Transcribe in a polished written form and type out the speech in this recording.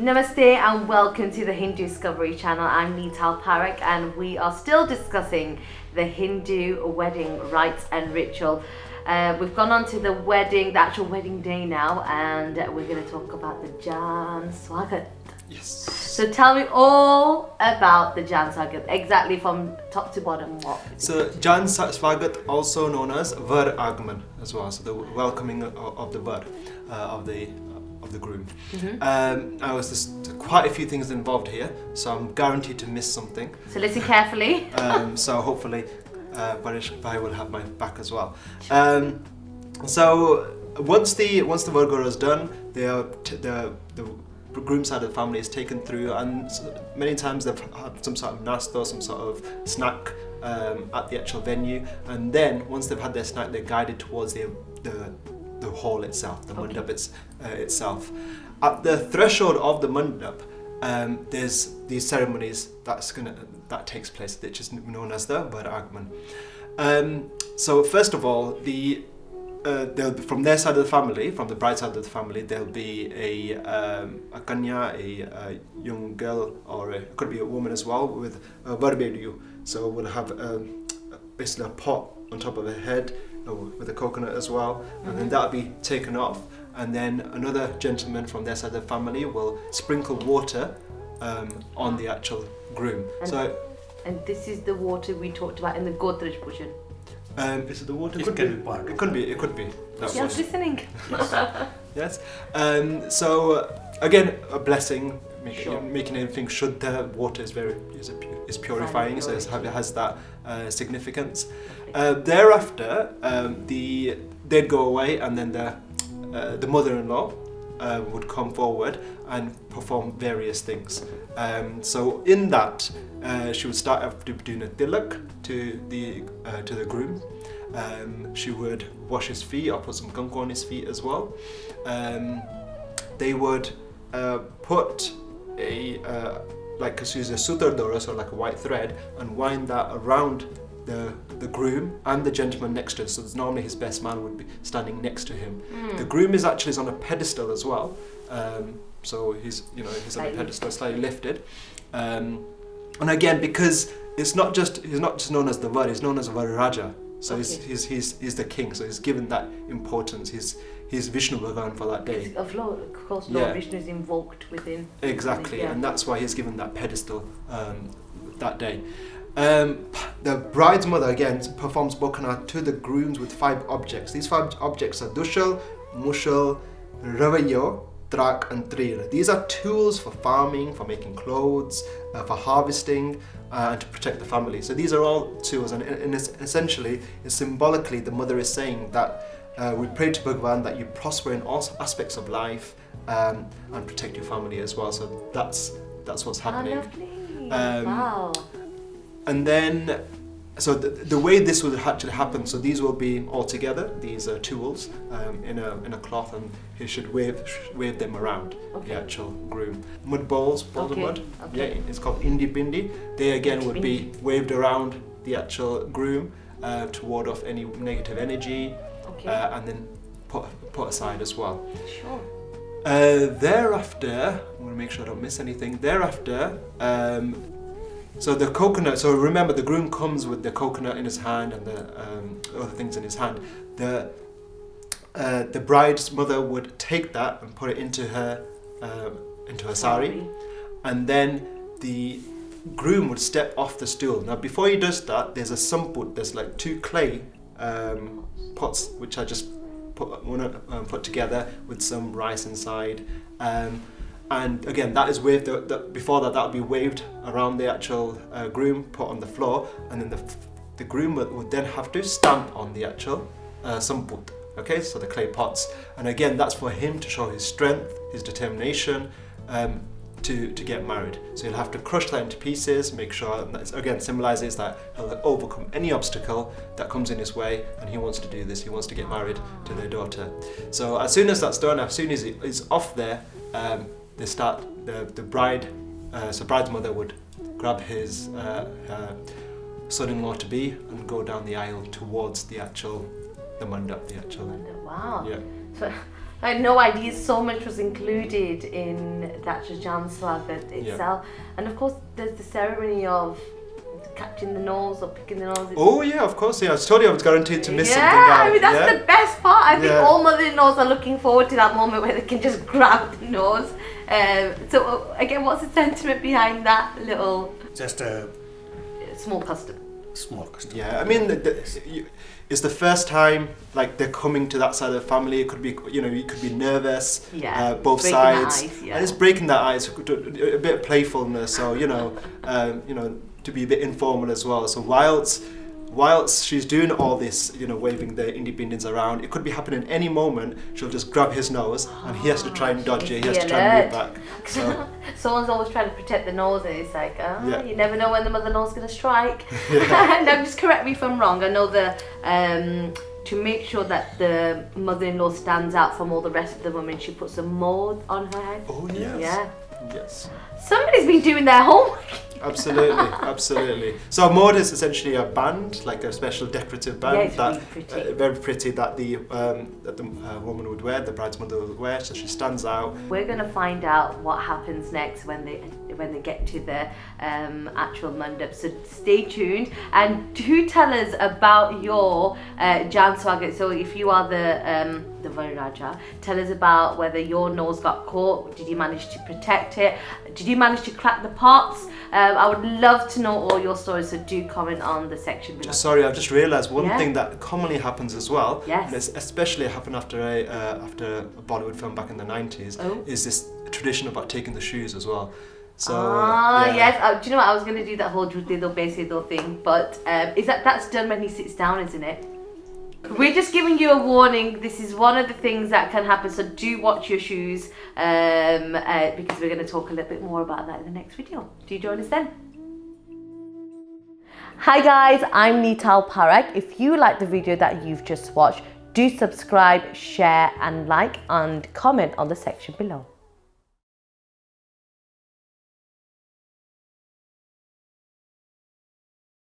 Namaste and welcome to the Hinduscovery channel. I'm Neetal Parekh and we are still discussing the Hindu wedding rites and ritual. We've gone on to the actual wedding day now, and we're going to talk about the Jan Swagat. Yes. So tell me all about the Jan Swagat, exactly from top to bottom. So Jan Swagat, also known as Var Agman as well, so the welcoming of the Var, of the groom. There's quite a few things involved here, so I'm guaranteed to miss something. So listen carefully. So hopefully Barish Bhai will have my back as well. So once the Vargara is done, the groom side of the family is taken through, and many times they've had some sort of nasta, some sort of snack at the actual venue, and then once they've had their snack, they're guided towards the hall itself, the mandap itself. At the threshold of the mandap, there's these ceremonies that takes place, which is known as the Var Agman. So first of all, from their side of the family, from the bride side of the family, there'll be a kanya, a young girl, or it could be a woman as well, with a varbedu. So we'll have basically a pot on top of her head with a coconut as well, and then that'll be taken off, and then another gentleman from their side of the family will sprinkle water on the actual groom. And this is the water we talked about in the Godrej Pujan. Is it the water? It could be part. It could be. Yes, listening. Yes. So again, a blessing, making anything shuddha. Water is purifying, so it has that significance. Thereafter, they'd go away, and then the mother-in-law would come forward and perform various things. So in that, she would start off doing a tilak to the groom. She would wash his feet, or put some kumkum on his feet as well. They would put use a sutar dora, so like a white thread, and wind that around the groom and the gentleman next to him. So normally his best man would be standing next to him. The groom is actually on a pedestal as well. So he's on a pedestal, slightly lifted. And again, because he's not just known as the Var, he's known as Var Raja. So he's the king. So he's given that importance. He's Vishnu Bhagavan for that day. Of course, Lord Vishnu is invoked within. Exactly, and that's why he's given that pedestal that day. The bride's mother again performs bokana to the grooms with 5 objects. These 5 objects are dushal, mushal, ravayo, trak, and trir. These are tools for farming, for making clothes, for harvesting, and to protect the family. So these are all tools, and essentially, symbolically, the mother is saying that we pray to Bhagavan that you prosper in all aspects of life and protect your family as well. So that's what's happening. Wow. And then, so the way this will actually happen, so these will be all together, these tools, in a cloth, and he should wave them around the actual groom. Mud balls of mud, it's called indi bindi. They again would be waved around the actual groom to ward off any negative energy, and then put aside as well. Sure. Thereafter, I'm going to make sure I don't miss anything. Thereafter, so the coconut, so remember the groom comes with the coconut in his hand and the other things in his hand. The bride's mother would take that and put it into her sari, and then the groom would step off the stool. Now before he does that, there's a samput, there's like 2 clay pots which I just put together with some rice inside. And again, that is waved. Before that would be waved around the actual groom, put on the floor, and then the groom would then have to stamp on the actual samput. Okay, so the clay pots, and again, that's for him to show his strength, his determination to get married. So he'll have to crush that into pieces, make sure that again symbolizes that he'll overcome any obstacle that comes in his way, and he wants to do this. He wants to get married to their daughter. So as soon as that's done, as soon as he's off there. They start, the bride, so bride's mother would grab his son-in-law to be and go down the aisle towards the mandap, Wow. Yeah. So I had no idea so much was included in the actual Jan Swagat itself. And of course, there's the ceremony of catching the nose or picking the nose. Oh yeah, of course, yeah. I told you I was guaranteed to miss something out. Yeah, I mean that's the best part. I think all mother-in-laws are looking forward to that moment where they can just grab the nose. So again, what's the sentiment behind that little? Just a small custom. Small custom. Yeah, I mean, it's the first time like they're coming to that side of the family. It could be, you know, you could be nervous. Yeah. Both sides, ice, and it's breaking that ice. A bit of playfulness, so you know, to be a bit informal as well. So whilst she's doing all this, you know, waving the independence around, it could be happening any moment. She'll just grab his nose, and he has to try and dodge it. He has to try and move back. So. Someone's always trying to protect the nose, and it's like, you never know when the mother-in-law's going to strike. Now, just correct me if I'm wrong. I know to make sure that the mother-in-law stands out from all the rest of the women, she puts a modh on her head. Oh yes. Yeah. Yes. Somebody's been doing their homework. Absolutely, absolutely. So modh is essentially a band, like a special decorative band very pretty that the woman would wear, the bride's mother would wear, so she stands out. We're going to find out what happens next when they get to the actual mandap. So stay tuned and do tell us about your Jan Swagat. So if you are the Vajraja, tell us about whether your nose got caught. Did you manage to protect it? Did you manage to crack the pots? I would love to know all your stories, so do comment on the section below. Sorry, I've just realised one thing that commonly happens as well, and it's especially happened after a Bollywood film back in the 90s, is this tradition about taking the shoes as well. So, yes. Do you know what? I was going to do that whole Jutido Besido thing, but that's done when he sits down, isn't it? We're just giving you a warning. This is one of the things that can happen, so do watch your shoes because we're going to talk a little bit more about that in the next video. Do you join us then? Hi guys, I'm Nital Parak. If you like the video that you've just watched, do subscribe, share and like and comment on the section below.